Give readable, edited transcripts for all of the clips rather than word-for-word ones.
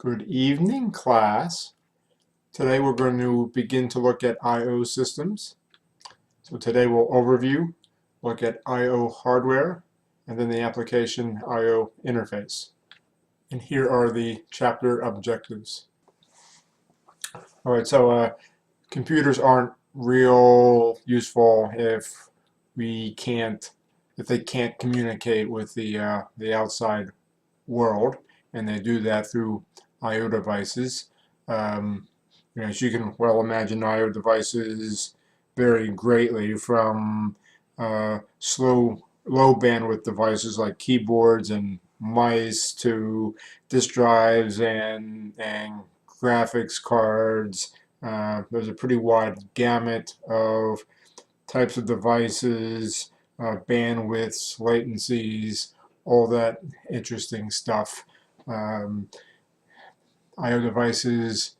Good evening, class. Today we're going to begin to look at I/O systems. So today we'll overview, look at I/O hardware, and then the application I/O interface. And here are the chapter objectives. All right, so computers aren't real useful if they can't communicate with the outside world, and they do that through I/O devices. As you can well imagine, I/O devices vary greatly from low bandwidth devices like keyboards and mice to disk drives and graphics cards. There's a pretty wide gamut of types of devices, bandwidths, latencies, all that interesting stuff. I/O devices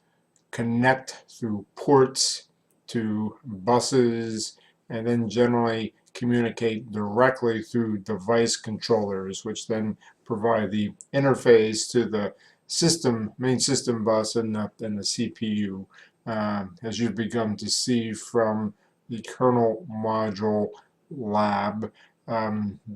connect through ports to buses and then generally communicate directly through device controllers, which then provide the interface to the main system bus and the CPU. As you've begun to see from the kernel module lab,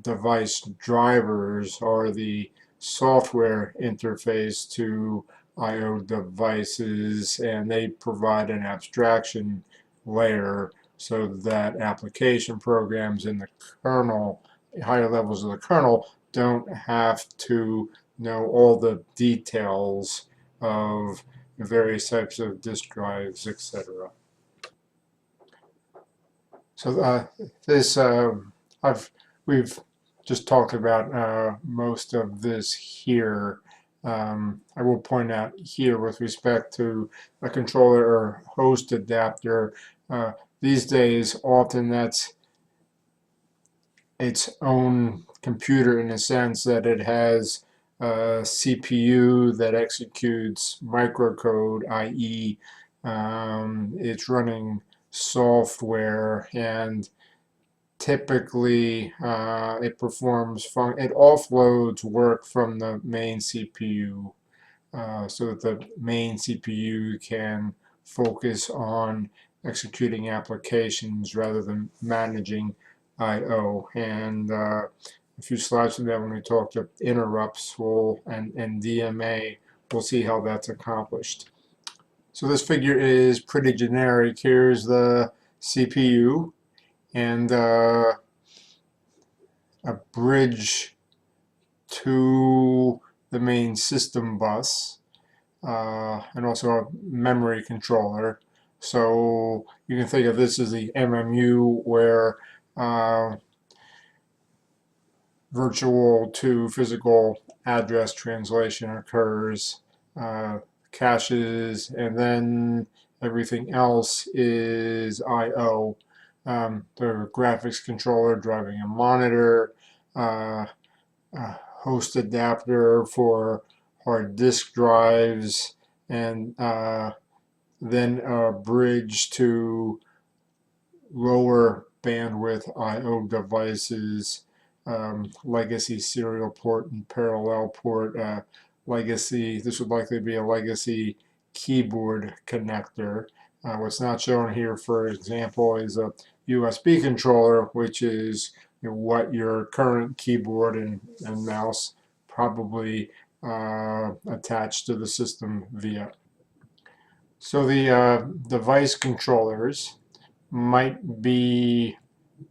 device drivers are the software interface to I/O devices, and they provide an abstraction layer so that application programs in the kernel, higher levels of the kernel, don't have to know all the details of various types of disk drives, etc. So we've just talked about most of this here. I will point out here with respect to a controller or host adapter, these days often that's its own computer in the sense that it has a CPU that executes microcode, i.e. It's running software, and typically it offloads work from the main CPU so that the main CPU can focus on executing applications rather than managing I/O. And a few slides from that, when we talk to interrupts and DMA, we'll see how that's accomplished. So this figure is pretty generic. Here's the CPU and a bridge to the main system bus, and also a memory controller. So you can think of this as the MMU, where virtual to physical address translation occurs, caches, and then everything else is I/O. The graphics controller driving a monitor, a host adapter for hard disk drives, and then a bridge to lower bandwidth I/O devices, legacy serial port and parallel port, this would likely be a legacy keyboard connector. What's not shown here, for example, is a USB controller, which is what your current keyboard and mouse probably attached to the system via. So the device controllers might be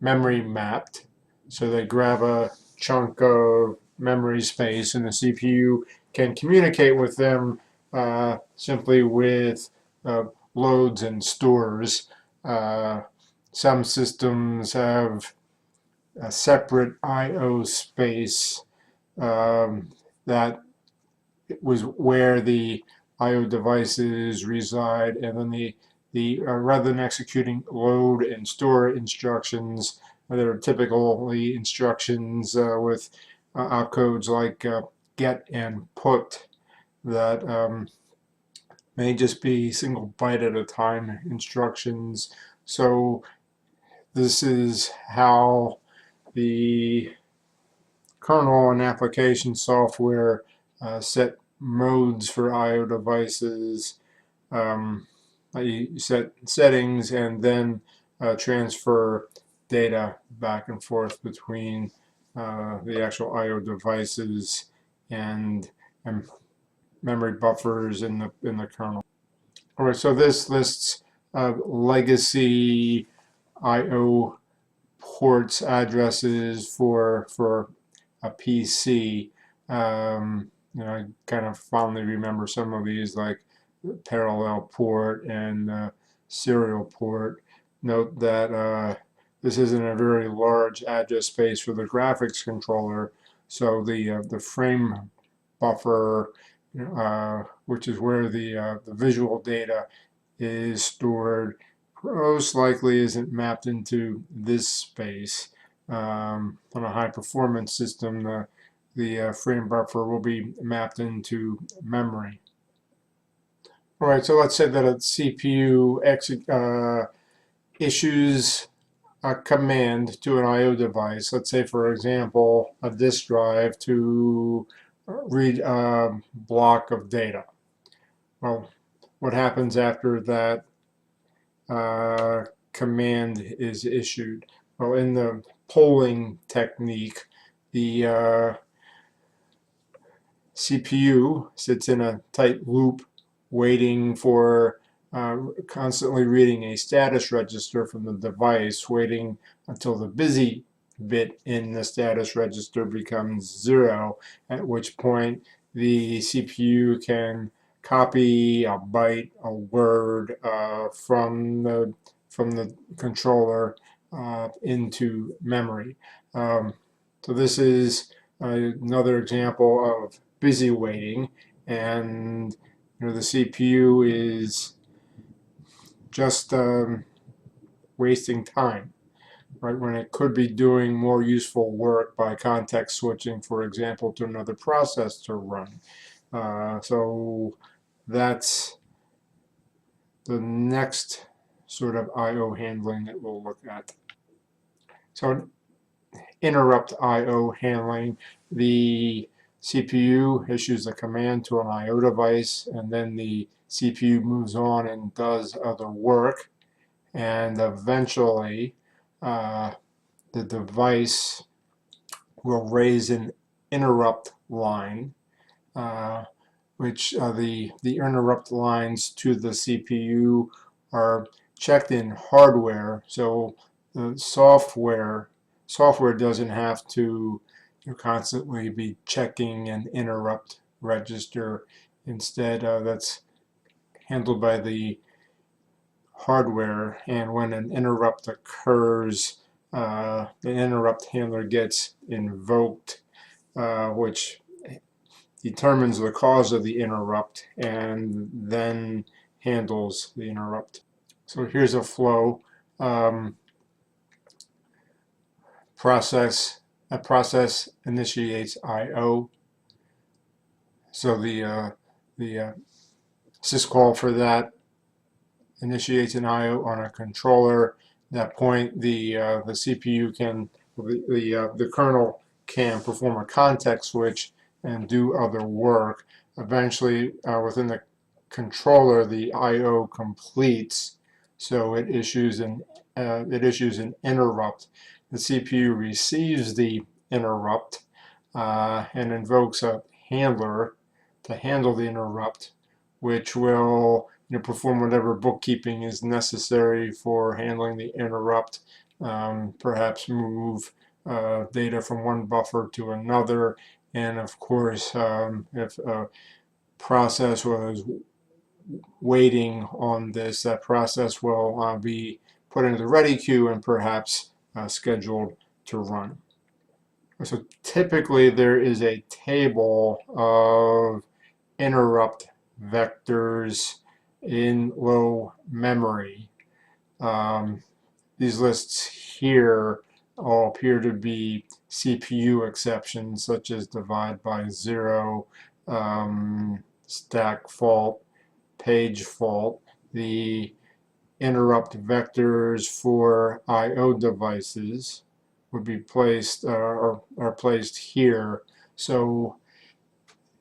memory mapped, so they grab a chunk of memory space and the CPU can communicate with them simply with loads and stores. Some systems have a separate I/O space that was where the I/O devices reside, and then rather than executing load and store instructions, there are typically instructions with opcodes like get and put that may just be single byte at a time instructions. So this is how the kernel and application software set modes for I/O devices. You set settings and then transfer data back and forth between the actual I/O devices and memory buffers in the kernel. All right, so this lists legacy I/O ports addresses for a PC. I kind of fondly remember some of these, like parallel port and serial port. Note that this isn't a very large address space for the graphics controller, so the frame buffer, which is where the visual data is stored, most likely isn't mapped into this space. On a high performance system, the frame buffer will be mapped into memory. All right, so let's say that a CPU issues a command to an I/O device. Let's say, for example, a disk drive to read a block of data. Well, what happens after that command is issued? Well, in the polling technique, the CPU sits in a tight loop waiting for constantly reading a status register from the device, waiting until the busy bit in the status register becomes 0, at which point the CPU can copy a byte, a word from the controller into memory. So this is another example of busy waiting, and the CPU is just wasting time, right, when it could be doing more useful work by context switching, for example, to another process to run. So that's the next sort of I/O handling that we'll look at. So interrupt I/O handling, the CPU issues a command to an I/O device, and then the CPU moves on and does other work, and eventually the device will raise an interrupt line, which the interrupt lines to the CPU are checked in hardware, so the software doesn't have to constantly be checking an interrupt register. Instead, that's handled by the hardware, and when an interrupt occurs, the interrupt handler gets invoked, which determines the cause of the interrupt and then handles the interrupt. So here's a flow. A process initiates I/O. So the syscall for that initiates an I/O on a controller. At that point, the CPU can, the kernel can perform a context switch and do other work. Eventually, within the controller, the I/O completes, so it issues an interrupt. The CPU receives the interrupt and invokes a handler to handle the interrupt, which will perform whatever bookkeeping is necessary for handling the interrupt, perhaps move data from one buffer to another, and of course, if a process was waiting on this, that process will be put into the ready queue and perhaps scheduled to run. So typically there is a table of interrupt vectors in low memory. These lists here all appear to be CPU exceptions, such as divide by 0, stack fault, page fault. The interrupt vectors for I/O devices would be placed are placed here. So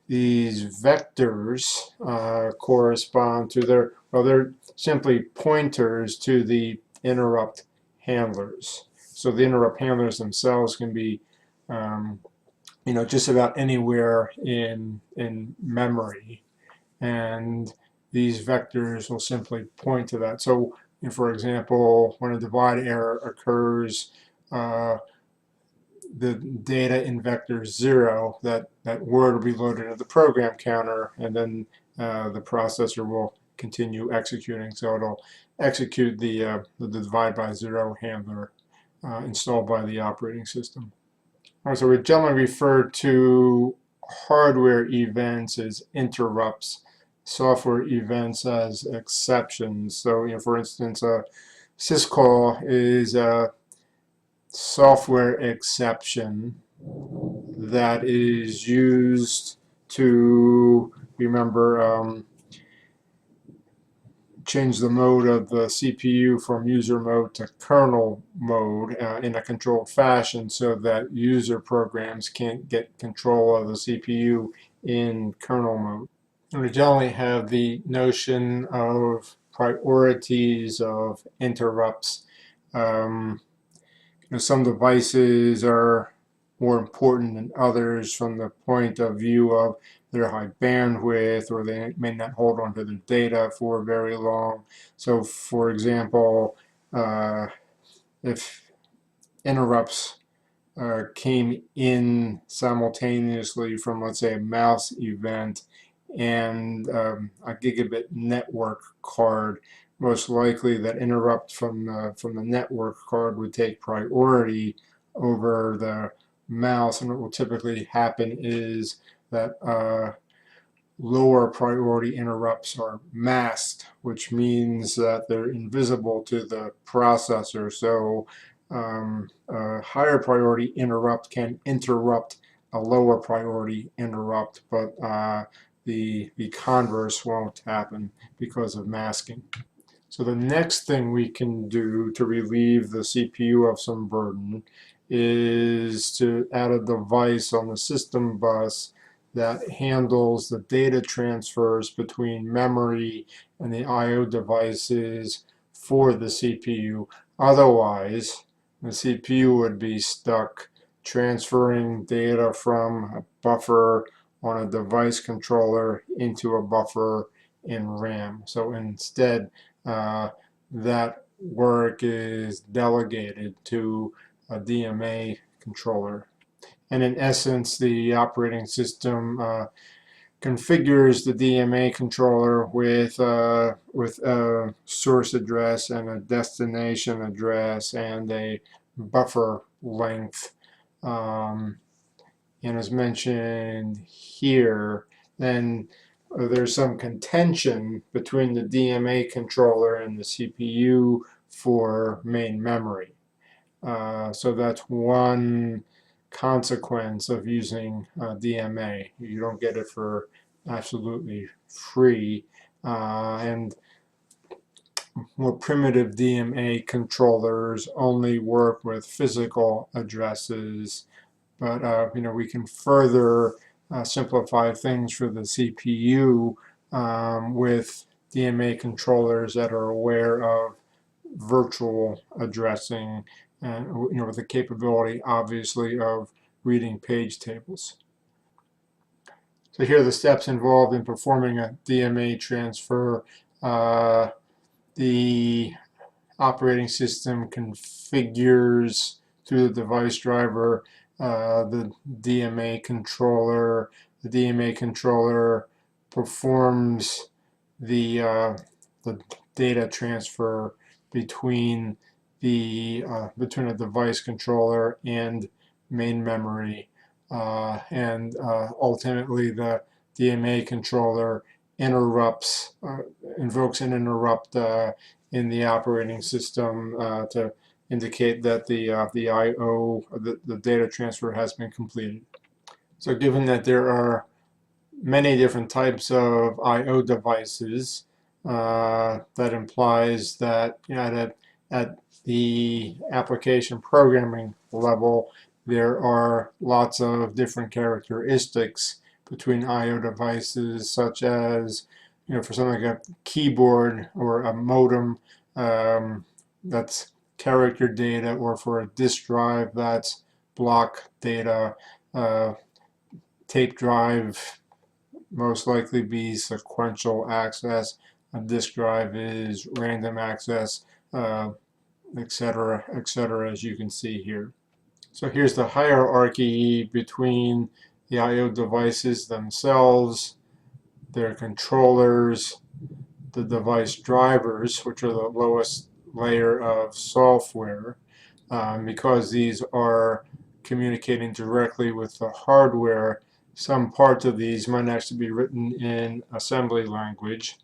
these vectors correspond to they're simply pointers to the interrupt handlers. So the interrupt handlers themselves can be just about anywhere in memory, and these vectors will simply point to that. So, for example, when a divide error occurs, the data in vector 0, that word will be loaded into the program counter, and then the processor will continue executing. So it'll execute the divide by 0 handler installed by the operating system. All right, so we generally refer to hardware events as interrupts, software events as exceptions. So, for instance, a syscall is a software exception that is used to, remember, change the mode of the CPU from user mode to kernel mode in a controlled fashion so that user programs can't get control of the CPU in kernel mode. And we generally have the notion of priorities of interrupts. Some devices are more important than others from the point of view of their high bandwidth, or they may not hold on to their data for very long. So, for example, if interrupts came in simultaneously from, let's say, a mouse event and a gigabit network card, most likely that interrupt from the network card would take priority over the mouse, and what will typically happen is that lower priority interrupts are masked, which means that they're invisible to the processor. So a higher priority interrupt can interrupt a lower priority interrupt, but the converse won't happen because of masking. So the next thing we can do to relieve the CPU of some burden is to add a device on the system bus that handles the data transfers between memory and the I/O devices for the CPU. Otherwise, the CPU would be stuck transferring data from a buffer on a device controller into a buffer in RAM. So instead, that work is delegated to a DMA controller. And in essence, the operating system configures the DMA controller with a source address and a destination address and a buffer length. And as mentioned here, then there's some contention between the DMA controller and the CPU for main memory. So that's one consequence of using DMA. You don't get it for absolutely free. And more primitive DMA controllers only work with physical addresses, but we can further simplify things for the CPU with DMA controllers that are aware of virtual addressing, and with the capability, obviously, of reading page tables. So here are the steps involved in performing a DMA transfer. The operating system configures through the device driver the DMA controller. The DMA controller performs the data transfer between a device controller and main memory, and ultimately the DMA controller invokes an interrupt in the operating system to indicate that the I/O, the data transfer, has been completed. So given that there are many different types of I/O devices, that implies that at the application programming level, there are lots of different characteristics between I/O devices, such as, for something like a keyboard or a modem, that's character data, or for a disk drive, that's block data. Tape drive most likely be sequential access. A disk drive is random access, etc., etc., as you can see here. So here's the hierarchy between the I/O devices themselves, their controllers, the device drivers, which are the lowest layer of software, because these are communicating directly with the hardware. Some parts of these might actually be written in assembly language.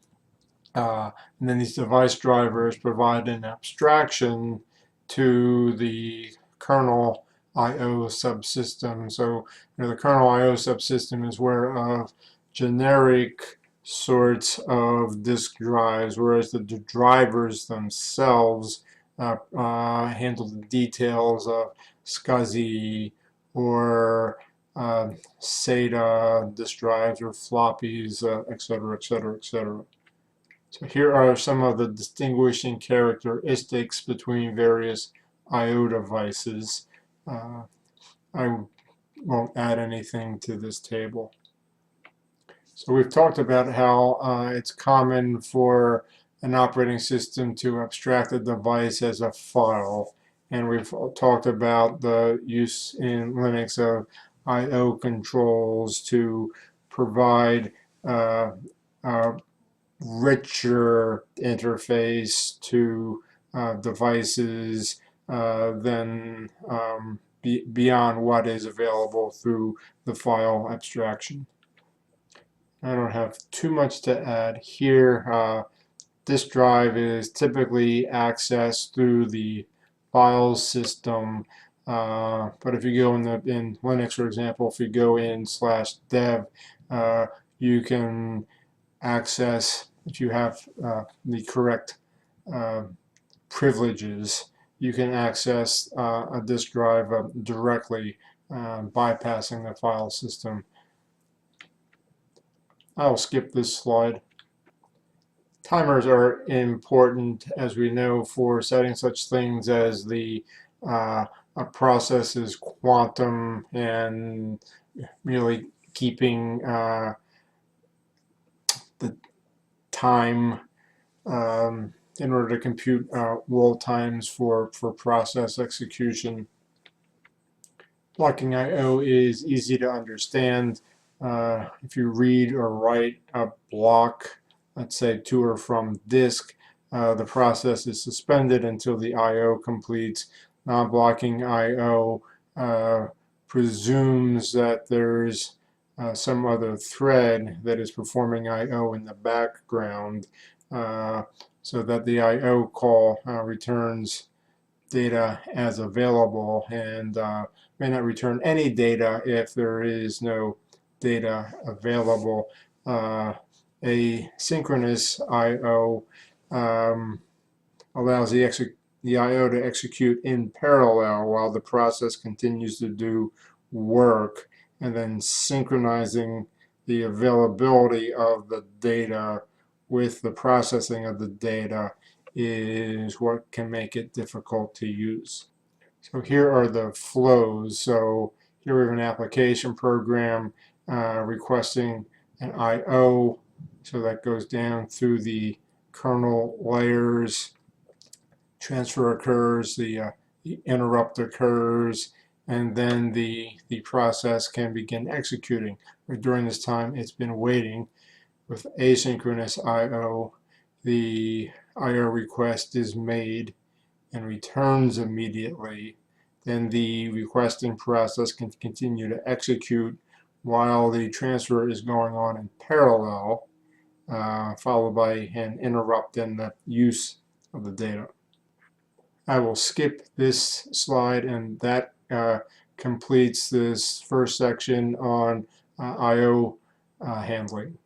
And then these device drivers provide an abstraction to the kernel I/O subsystem. So the kernel I/O subsystem is where generic sorts of disk drives, whereas the drivers themselves handle the details of SCSI or SATA disk drives or floppies, etc., etc., etc. So here are some of the distinguishing characteristics between various I/O devices. I won't add anything to this table. So we've talked about how it's common for an operating system to abstract a device as a file. And we've talked about the use in Linux of I/O controls to provide richer interface to devices than beyond what is available through the file abstraction. I don't have too much to add here. This drive is typically accessed through the file system, but if you go in Linux, for example, if you go in /dev, you can access, if you have the correct privileges, you can access a disk drive directly, bypassing the file system. I'll skip this slide. Timers are important, as we know, for setting such things as a process is quantum and really keeping the time in order to compute wall times for process execution. Blocking I/O is easy to understand. If you read or write a block, let's say to or from disk, the process is suspended until the I/O completes. Non-blocking I/O presumes that there's some other thread that is performing I/O in the background, so that the I/O call returns data as available, and may not return any data if there is no data available. Asynchronous I/O allows the I/O to execute in parallel while the process continues to do work, and then synchronizing the availability of the data with the processing of the data is what can make it difficult to use. So here are the flows. So here we have an application program requesting an I/O, so that goes down through the kernel layers. Transfer occurs, the interrupt occurs, and then the process can begin executing. But during this time, it's been waiting. With asynchronous I/O, the I/O request is made and returns immediately. Then the requesting process can continue to execute while the transfer is going on in parallel, followed by an interrupt in the use of the data. I will skip this slide, and that completes this first section on I/O handling.